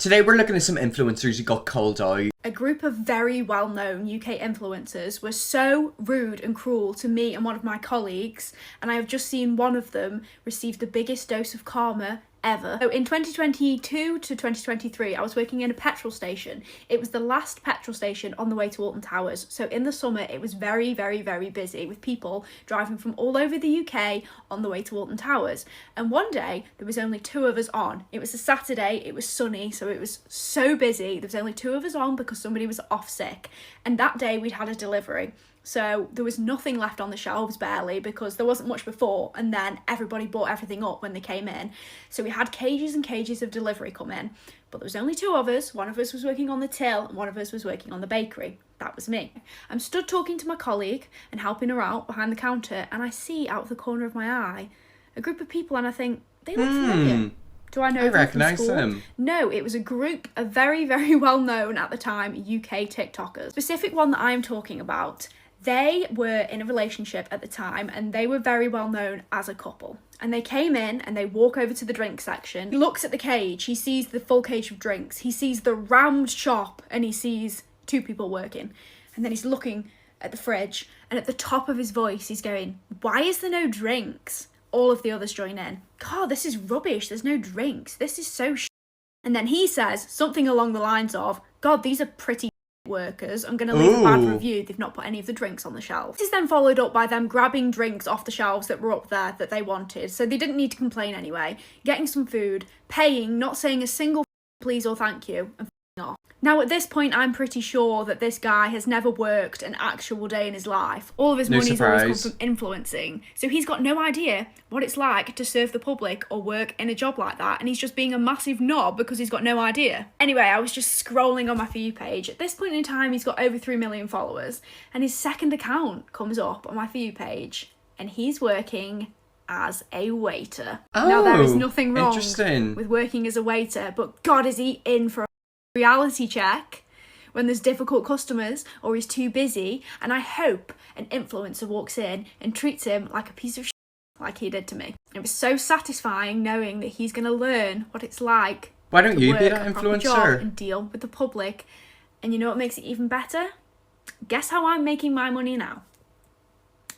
Today we're looking at some influencers who got called out. A group of very well-known UK influencers were so rude and cruel to me and one of my colleagues, and I have just seen one of them receive the biggest dose of karma ever. So in 2022 to 2023, I was working in a petrol station. It was the last petrol station on the way to Alton Towers. So in the summer, it was very, very, very busy with people driving from all over the UK on the way to Alton Towers. And one day, there was only two of us on. It was a Saturday, it was sunny, so it was so busy. There was only two of us on because somebody was off sick. And that day, we'd had a delivery. So there was nothing left on the shelves barely because there wasn't much before, and then everybody bought everything up when they came in. So we had cages and cages of delivery come in, but there was only two of us. One of us was working on the till and one of us was working on the bakery. That was me. I'm stood talking to my colleague and helping her out behind the counter, and I see out of the corner of my eye a group of people and I think, they look familiar. Do I know them recognise from school? them. No, it was a group of very, very well known at the time UK TikTokers. The specific one that I'm talking about, they were in a relationship at the time and they were very well known as a couple. And they came in and they walk over to the drink section. He looks at the cage, he sees the full cage of drinks, he sees the rammed shop and he sees two people working. And then he's looking at the fridge and at the top of his voice he's going, "Why is there no drinks?" All of the others join in. "God, this is rubbish, there's no drinks, this is so sh." And then he says something along the lines of, "God, these are pretty workers. I'm going to leave a bad review. They've not put any of the drinks on the shelf." This is then followed up by them grabbing drinks off the shelves that were up there that they wanted. So they didn't need to complain anyway. Getting some food, paying, not saying a single please or thank you, and off. Now at this point I'm pretty sure that this guy has never worked an actual day in his life. All of his money's always come from influencing. So he's got no idea what it's like to serve the public or work in a job like that, and he's just being a massive knob because he's got no idea. Anyway, I was just scrolling on my For You page. At this point in time he's got over 3 million followers, and his second account comes up on my For You page and he's working as a waiter. Now there is nothing wrong with working as a waiter, but God, is he in for a reality check when there's difficult customers or he's too busy, and I hope an influencer walks in and treats him like a piece of shit like he did to me. It was so satisfying knowing that he's going to learn what it's like. Why don't you be that that influencer influencer and deal with the public? And you know what makes it even better? Guess how I'm making my money now?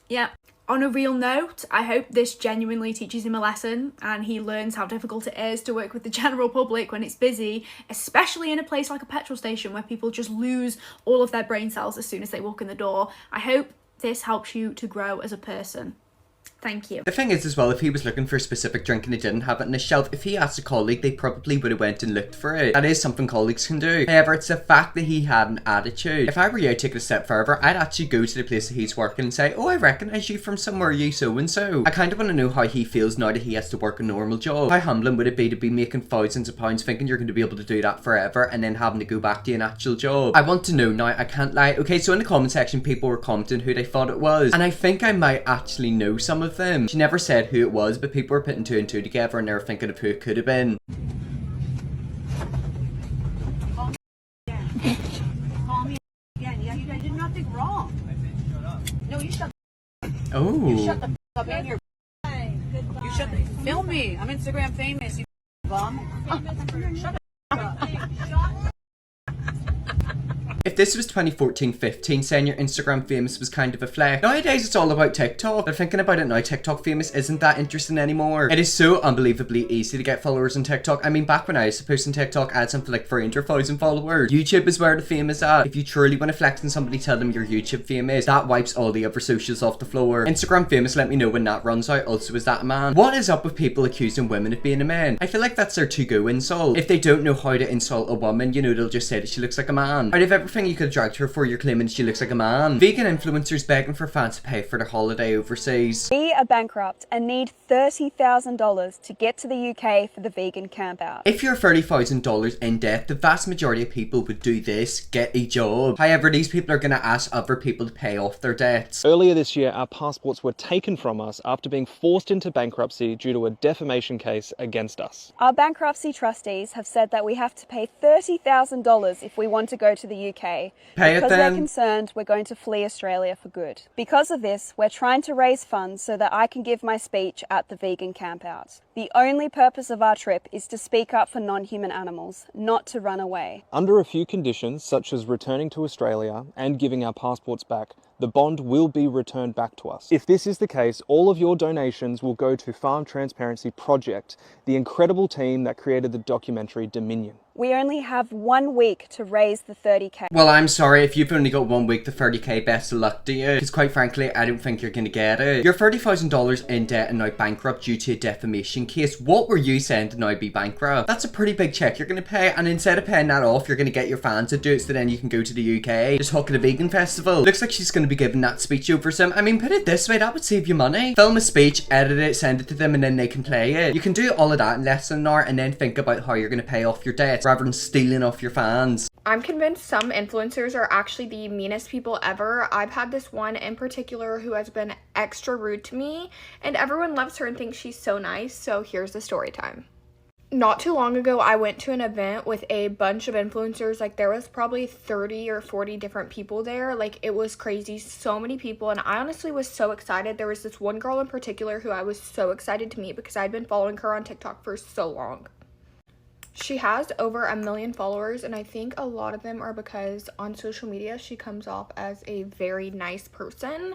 Yeah. On a real note, I hope this genuinely teaches him a lesson and he learns how difficult it is to work with the general public when it's busy, especially in a place like a petrol station where people just lose all of their brain cells as soon as they walk in the door. I hope this helps you to grow as a person. Thank you. The thing is as well, if he was looking for a specific drink and he didn't have it on his shelf, if he asked a colleague, they probably would have went and looked for it. That is something colleagues can do. However, it's the fact that he had an attitude. If I were you, I'd take it a step further. I'd actually go to the place that he's working and say, "Oh, I recognise you from somewhere, you so-and-so." I kind of want to know how he feels now that he has to work a normal job. How humbling would it be to be making thousands of pounds thinking you're going to be able to do that forever and then having to go back to an actual job? I want to know now, I can't lie. Okay, so in the comment section, people were commenting who they thought it was, and I think I might actually know some of them. She never said who it was, but people were putting two and two together and they were thinking of who it could have been. Call me again. Yeah, you did nothing wrong. No, you shut. Oh. You shut the up in here. You shut the. Film me. I'm Instagram famous. You bum. Shut the. If this was 2014-15, saying your Instagram famous was kind of a flex. Nowadays it's all about TikTok. But thinking about it now, TikTok famous isn't that interesting anymore. It is so unbelievably easy to get followers on TikTok. I mean, back when I was posting TikTok, I had something like 300,000 followers. YouTube is where the fame is at. If you truly want to flex on somebody, tell them your YouTube famous. That wipes all the other socials off the floor. Instagram famous, let me know when that runs out. Also, is that a man? What is up with people accusing women of being a man? I feel like that's their to-go insult. If they don't know how to insult a woman, you know, they'll just say that she looks like a man. Out of everything you could have dragged her for, you're claiming she looks like a man. Vegan influencers begging for fans to pay for their holiday overseas. We are bankrupt and need $30,000 to get to the UK for the vegan campout. If you're $30,000 in debt, the vast majority of people would do this: get a job. However, these people are going to ask other people to pay off their debts. Earlier this year, our passports were taken from us after being forced into bankruptcy due to a defamation case against us. Our bankruptcy trustees have said that we have to pay $30,000 if we want to go to the UK. Pay it because then. they're concerned we're going to flee Australia for good. Because of this, we're trying to raise funds so that I can give my speech at the vegan campout. The only purpose of our trip is to speak up for non-human animals, not to run away. Under a few conditions, such as returning to Australia and giving our passports back, the bond will be returned back to us. If this is the case, all of your donations will go to Farm Transparency Project, the incredible team that created the documentary Dominion. We only have 1 week to raise the 30k. Well, I'm sorry, if you've only got 1 week to 30k, best of luck to you. Because quite frankly, I don't think you're going to get it. You're $30,000 in debt and now bankrupt due to a defamation case. What were you saying to now be bankrupt? That's a pretty big check you're going to pay, and instead of paying that off, you're going to get your fans to do it so then you can go to the UK, just hook at a vegan festival. Looks like she's going to be giving that speech over some. I mean, put it this way, that would save you money. Film a speech, edit it, send it to them, and then they can play it. You can do all of that in less than an hour and then think about how you're going to pay off your debt rather than stealing off your fans. I'm convinced some influencers are actually the meanest people ever. I've had this one in particular who has been extra rude to me, and everyone loves her and thinks she's so nice, so here's the story time. Not too long ago, I went to an event with a bunch of influencers. Like, there was probably 30 or 40 different people there. Like, it was crazy, so many people, and I honestly was so excited. There was this one girl in particular who I was so excited to meet because I'd been following her on TikTok for so long. She has over 1 million followers, and I think a lot of them are because on social media she comes off as a very nice person,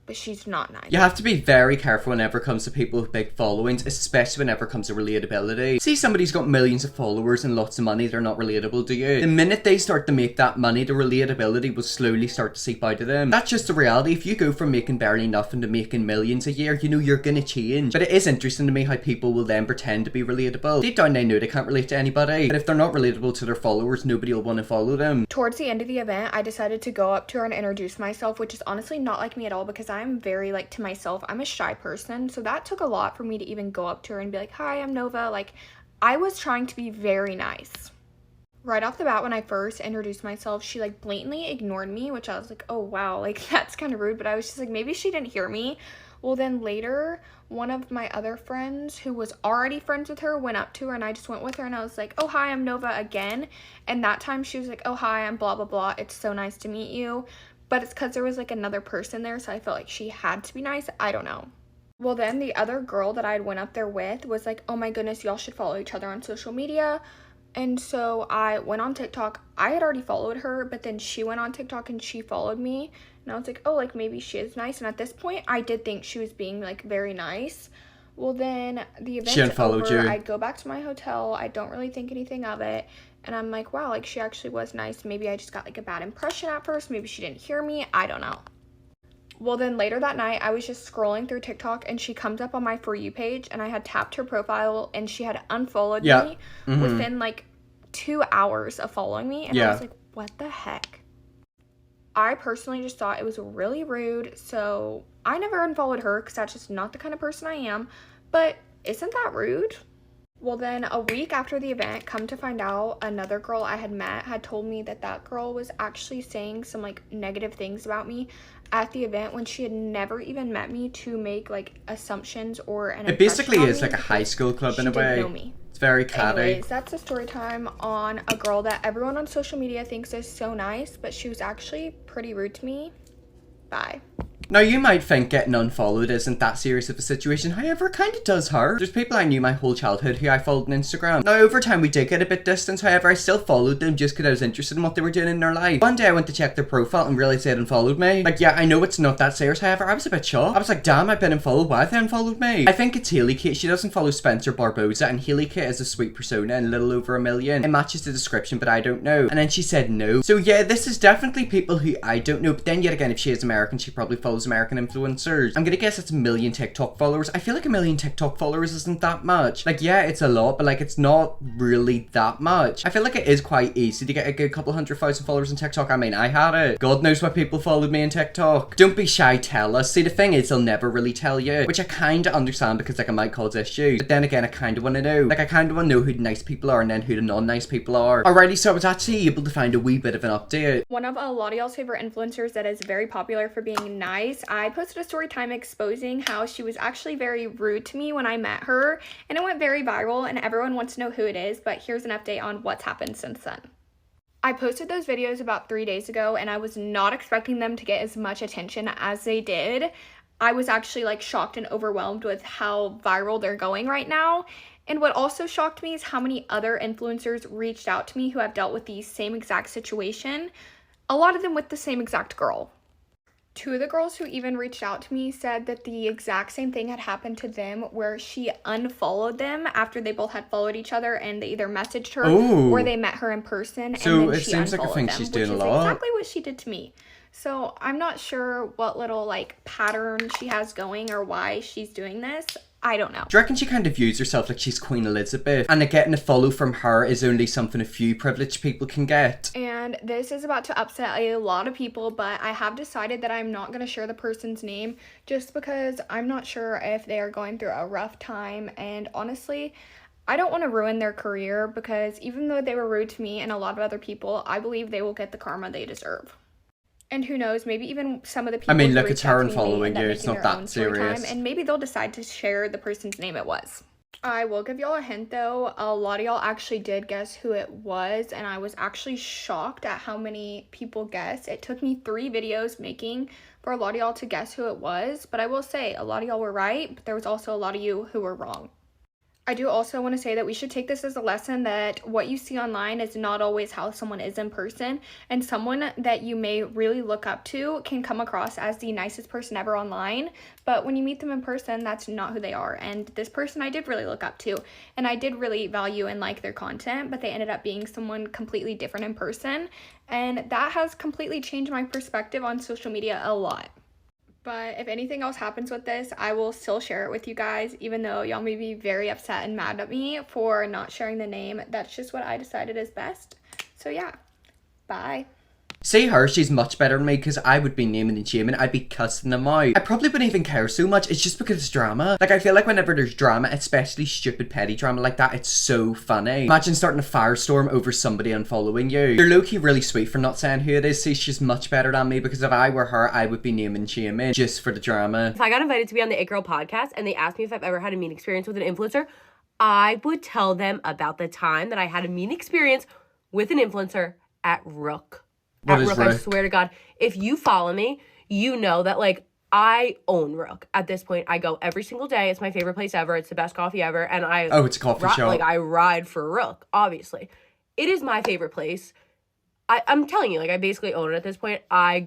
but she's not nice. You have to be very careful whenever it comes to people with big followings, especially whenever it comes to relatability. See, somebody's got millions of followers and lots of money, they're not relatable to you. The minute they start to make that money, the relatability will slowly start to seep out of them. That's just the reality. If you go from making barely nothing to making millions a year, you know you're gonna change. But it is interesting to me how people will then pretend to be relatable. Deep down they know they can't relate to anybody, but if they're not relatable to their followers, nobody will want to follow them. Towards the end of the event, I decided to go up to her and introduce myself, which is honestly not like me at all because I'm very like to myself. I'm a shy person, so that took a lot for me to even go up to her and be like, hi, I'm Nova. Like, I was trying to be very nice. Right off the bat, when I first introduced myself, she like blatantly ignored me, which I was like, oh wow, like that's kind of rude, but I was just like, maybe she didn't hear me. Well, then later, one of my other friends who was already friends with her went up to her, and I just went with her and I was like, oh hi, I'm Nova again. And that time she was like, oh hi, I'm blah blah blah, it's so nice to meet you. But it's because there was like another person there, so I felt like she had to be nice. I don't know. Well, then the other girl that I went up there with was like, oh my goodness, y'all should follow each other on social media. And so I went on TikTok. I had already followed her, but then she went on TikTok and she followed me. And I was like, oh, like maybe she is nice. And at this point, I did think she was being like very nice. Well, then the event's over. I go back to my hotel. I don't really think anything of it. And I'm like, wow, like she actually was nice. Maybe I just got like a bad impression at first. Maybe she didn't hear me. I don't know. Well, then later that night, I was just scrolling through TikTok and she comes up on my For You page and I had tapped her profile and she had unfollowed me within like 2 hours of following me. And I was like, what the heck? I personally just thought it was really rude. So I never unfollowed her because that's just not the kind of person I am. But isn't that rude? Well, then a week after the event, come to find out, another girl I had met had told me that that girl was actually saying some like negative things about me at the event when she had never even met me to make like assumptions or an impression. It basically on is me like a high school club in a way. She didn't know me. It's very catty. Anyways, that's a story time on a girl that everyone on social media thinks is so nice, but she was actually pretty rude to me. Bye. Now, you might think getting unfollowed isn't that serious of a situation, however, it kind of does hurt. There's people I knew my whole childhood who I followed on Instagram. Now, over time, we did get a bit distant, however, I still followed them just because I was interested in what they were doing in their life. One day, I went to check their profile and realized they had unfollowed me. Like, yeah, I know it's not that serious, however, I was a bit shocked. I was like, damn, I've been unfollowed, why have they unfollowed me? I think it's Haley Kate. She doesn't follow Spencer Barboza, and Haley Kate is a sweet persona and a little over 1 million. It matches the description, but I don't know. And then she said no. So yeah, this is definitely people who I don't know, but then yet again, if she is American, she probably follows American influencers. I'm gonna guess it's 1 million TikTok followers. I feel like 1 million TikTok followers isn't that much. Like, yeah, it's a lot, but like, it's not really that much. I feel like it is quite easy to get a good couple 100,000 followers on TikTok. I mean, I had it. God knows why people followed me on TikTok. Don't be shy, tell us. See, the thing is, they'll never really tell you, which I kind of understand because like it might cause issues. But then again, I kind of want to know. Like, I kind of want to know who the nice people are and then who the non-nice people are. Alrighty, so I was actually able to find a wee bit of an update. One of a lot of y'all's favorite influencers that is very popular for being nice, I posted a story time exposing how she was actually very rude to me when I met her, and it went very viral and everyone wants to know who it is, but here's an update on what's happened since then. I posted those videos about 3 days ago and I was not expecting them to get as much attention as they did. I was actually like shocked and overwhelmed with how viral they're going right now. And what also shocked me is how many other influencers reached out to me who have dealt with the same exact situation, a lot of them with the same exact girl. Two of the girls who even reached out to me said that the exact same thing had happened to them, where she unfollowed them after they both had followed each other, and they either messaged her or they met her in person. So and then it she seems like a unfollowed thing them, she's which doing a is lot. exactly what she did to me. So I'm not sure what little like pattern she has going or why she's doing this. I don't know. Do you reckon she kind of views herself like she's Queen Elizabeth, and that getting a follow from her is only something a few privileged people can get? And this is about to upset a lot of people, but I have decided that I'm not going to share the person's name just because I'm not sure if they are going through a rough time. And honestly, I don't want to ruin their career, because even though they were rude to me and a lot of other people, I believe they will get the karma they deserve. And who knows, maybe even some of the people. I mean, look, who it's reach out her to me may unfollowing end up you. It's making not their own that story serious. time, and maybe they'll decide to share the person's name it was. I will give y'all a hint though. A lot of y'all actually did guess who it was, and I was actually shocked at how many people guessed. It took me 3 videos making for a lot of y'all to guess who it was, but I will say a lot of y'all were right, but there was also a lot of you who were wrong. I do also want to say that we should take this as a lesson that what you see online is not always how someone is in person, and someone that you may really look up to can come across as the nicest person ever online, but when you meet them in person, that's not who they are. And this person I did really look up to, and I did really value and like their content, but they ended up being someone completely different in person, and that has completely changed my perspective on social media a lot. But if anything else happens with this, I will still share it with you guys, even though y'all may be very upset and mad at me for not sharing the name. That's just what I decided is best. So yeah, bye. See her, she's much better than me, because I would be naming and shaming, I'd be cussing them out. I probably wouldn't even care so much, it's just because it's drama. Like, I feel like whenever there's drama, especially stupid petty drama like that, it's so funny. Imagine starting a firestorm over somebody unfollowing you. You're low-key really sweet for not saying who it is. See, she's much better than me, because if I were her, I would be naming and shaming just for the drama. If I got invited to be on the It Girl podcast and they asked me if I've ever had a mean experience with an influencer, I would tell them about the time that I had a mean experience with an influencer at Rook. What at is Rook, Rook? I swear to God, if you follow me, you know that like I own Rook. At this point, I go every single day. It's my favorite place ever. It's the best coffee ever, and Oh, it's a coffee shop. Like I ride for Rook. Obviously, it is my favorite place. I'm telling you, like I basically own it at this point. I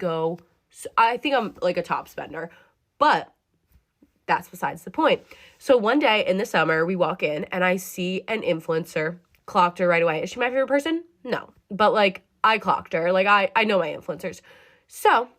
think I'm like a top spender, but that's besides the point. So one day in the summer, we walk in and I see an influencer. Clocked her right away. Is she my favorite person? No, but like. I clocked her. Like, I know my influencers. So,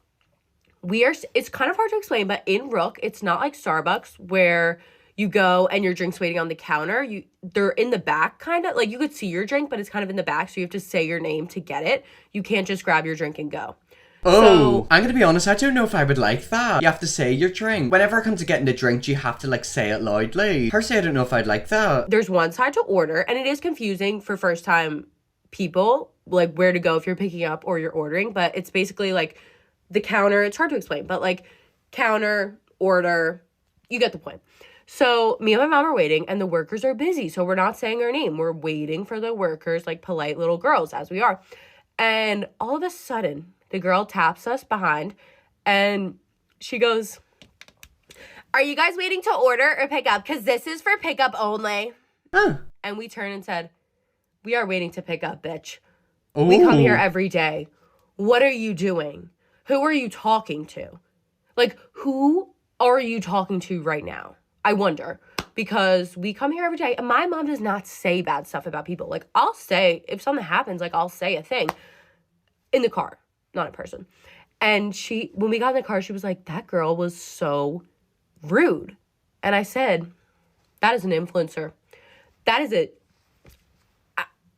it's kind of hard to explain, but in Rook, it's not like Starbucks where you go and your drink's waiting on the counter. They're in the back, kind of. Like, you could see your drink, but it's kind of in the back, so you have to say your name to get it. You can't just grab your drink and go. Oh, So, I'm gonna be honest, I don't know if I would like that. You have to say your drink. Whenever it comes to getting a drink, you have to like say it loudly. Personally, I don't know if I'd like that. there's one side to order, and it is confusing for first-time people, like where to go if you're picking up or you're ordering, but it's basically like the counter. It's hard to explain, but like counter, order, you get the point. So me and my mom are waiting and the workers are busy, so we're not saying our name. We're waiting for the workers like polite little girls as we are. And all of a sudden the girl taps us behind and she goes, "Are you guys waiting to order or pick up? Because this is for pickup only." Huh. And we turn and said, "We are waiting to pick up, bitch. Ooh. We come here every day. What are you doing? Who are you talking to? Like, who are you talking to right now? I wonder, because we come here every day, and my mom does not say bad stuff about people. Like, I'll say, if something happens, like, I'll say a thing in the car, not in person. And when we got in the car, she was like, "That girl was so rude." And I said, "That is an influencer. That is it."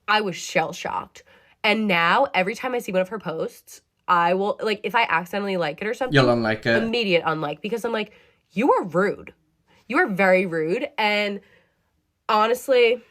I was shell-shocked. And now, every time I see one of her posts, I will, like, if I accidentally like it or something, You'll unlike it. Immediate unlike, because I'm like, you are rude. You are very rude. And honestly,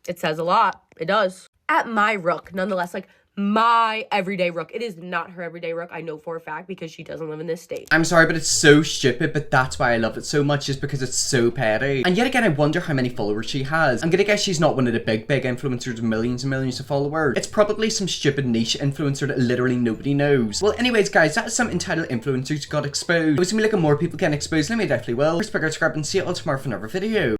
it says a lot. It does. At my Rook, nonetheless, like, my everyday Rook. It is not her everyday Rook. I know for a fact because she doesn't live in this state. I'm sorry, but it's so stupid, but that's why I love it so much, just because it's so petty. And yet again, I wonder how many followers she has. I'm gonna guess she's not one of the big influencers with millions and millions of followers. It's probably some stupid niche influencer that literally nobody knows. Well, anyways, guys, that is some entitled influencers got exposed. If it's gonna be looking more people getting exposed, let me definitely will. Subscribe and see you all tomorrow for another video.